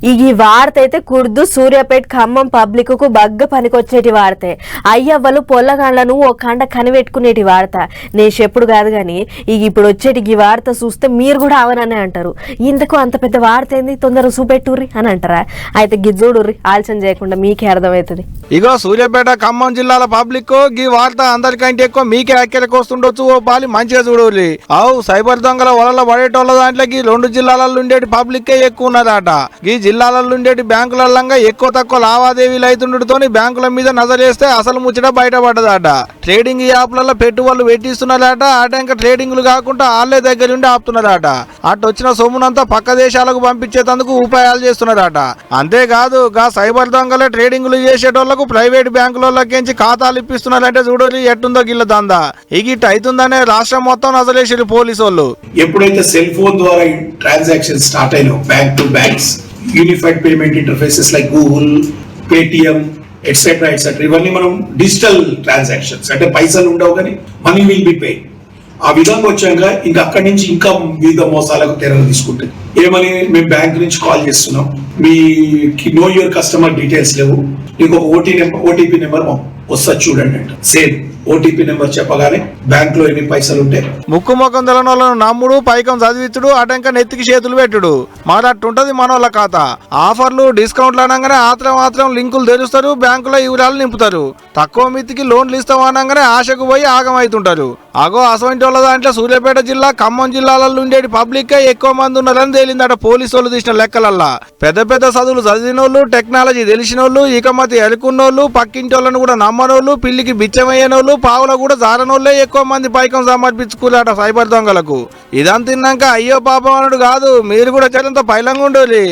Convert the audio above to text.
ఈ వార్త అయితే కుర్దు సూర్యాపేట ఖమ్మం పబ్లిక్ కు బగ్గ పనికొచ్చేటి వార్తే. అయ్యవ్వలు పొల్లగాళ్లను ఓ కండ కనిపెట్టుకునేటి వార్త. నేను చెప్పుడు కాదు గాని ఇప్పుడు వచ్చేటి ఈ వార్త చూస్తే మీరు కూడా అవననే అంటారు. ఇంతకు అంత పెద్ద వార్త ఏంది, తొందరగా చూపెట్టుర్రి అని అంటారా? అయితే గిజ్జూడుర్రి, ఆలస్యం చేయకుండా మీకే అర్థమవుతుంది. ఇగో సూర్యాపేట ఖమ్మం జిల్లాల పబ్లిక్ ఈ వార్త అందరికంటే ఎక్కువ మీకే అక్కడికి వస్తుండొచ్చు. ఓ పాలి మంచిగా చూడవులి. అవు సైబర్ దొంగల వలల పడేటోళ్ళ దాంట్లోకి 2 జిల్లాలలో ఉండేటి పబ్లిక్ ఎక్కువ ఉన్నదట. ఈ జిల్లాలలో ఉండేటి బ్యాంకులల్లో ఎక్కువ తక్కువ లావాదేవీలు అవుతుండటంతో బ్యాంకుల మీద నజరేస్తే అసలు ముచ్చట బయటపడ్డదట. ట్రేడింగ్ యాప్లలో పెట్టుబడులు పెట్టిస్తున్నారట. అట ఇంకా ట్రేడింగ్లు కాకుండా వాళ్ళే దగ్గర ఉండి ఆపుతున్నారట. అటు వచ్చిన సొమ్మునంతా పక్క దేశాలకు పంపించేందుకు ఉపాయాలు చేస్తున్నారట. అంతేకాదు గా సైబర్ దొంగలే ట్రేడింగ్లు చేసేటోళ్లకు ప్రైవేట్ బ్యాంకులకి ఖాతాలు ఇప్పిస్తున్నారంటే చూడని ఎట్టుందో గిల్ల దందా. ఇగిట్ అవుతుందనే రాష్ట్రం మొత్తం నజరేసారు పోలీసు వాళ్ళు. ఎప్పుడైతే సెల్ ఫోన్ ద్వారా ట్రాన్సాక్షన్ స్టార్ట్ అయిన bank to banks, unified payment interfaces like Google, Paytm etcetera etcetera, ఇవన్నీ మనం డిజిటల్ ట్రాన్సాక్షన్స్ అంటే పైసలు ఉండవు కానీ మనీ విల్ బి పే. ఆ విధంగా వచ్చాక ఇంకా అక్కడి నుంచి ఇంకా వివిధ మోసాలకు తెరలు తీసుకుంటాయి. ఏమని, మేము బ్యాంక్ నుంచి కాల్ చేస్తున్నాం, మీ నో యువర్ కస్టమర్ డీటెయిల్స్ లేవు, మీకు ఒక ఓటీపీ నెంబర్ వస్తుంది చూడండి అంట. సేమ్ ఓటీపీ నెంబర్ చెప్పగానే బ్యాంక్ లో ఎన్ని పైసలు ఉంటే ముక్కు ముఖం తెలని వాళ్ళను నమ్ముడు, పైకం చదివించుడు, అటంక నెత్తికి చేతులు పెట్టుడు. మారట్టుంటది మనోళ్ళ ఖాతా. ఆఫర్లు డిస్కౌంట్లు అనగానే ఆత్రం లింకులు తెరుస్తారు, బ్యాంకులో వివరాలు నింపుతారు. తక్కువ మిత్తికి లోన్లు ఇస్తాం అనగానే ఆశకు పోయి ఆగమవుతుంటారు. అగో అసవంటి వాళ్ళ దాంట్లో సూర్యాపేట జిల్లా ఖమ్మం జిల్లాలలో ఉండేటి పబ్లిక్ ఎక్కువ మంది ఉన్నారని తేలిందట పోలీసు వాళ్ళు తీసిన లెక్కలల్లా. పెద్ద పెద్ద చదువులు చదివినోళ్ళు, టెక్నాలజీ తెలిసినోళ్ళు, ఇకమతి ఎరుకున్నోళ్ళు, పక్కింటి వాళ్ళను కూడా నమ్మనోళ్ళు, పిల్లికి బిచ్చమయ్యేనోళ్ళు, పావుల కూడా జారనోళ్లే ఎక్కువ మంది పైకం సమర్పించుకున్నారట సైబర్ దొంగలకు. ఇదంతా తిన్నాక అయ్యో పాపం అనుడు కాదు, మీరు కూడా చలంతో పైలంగా ఉండోలి.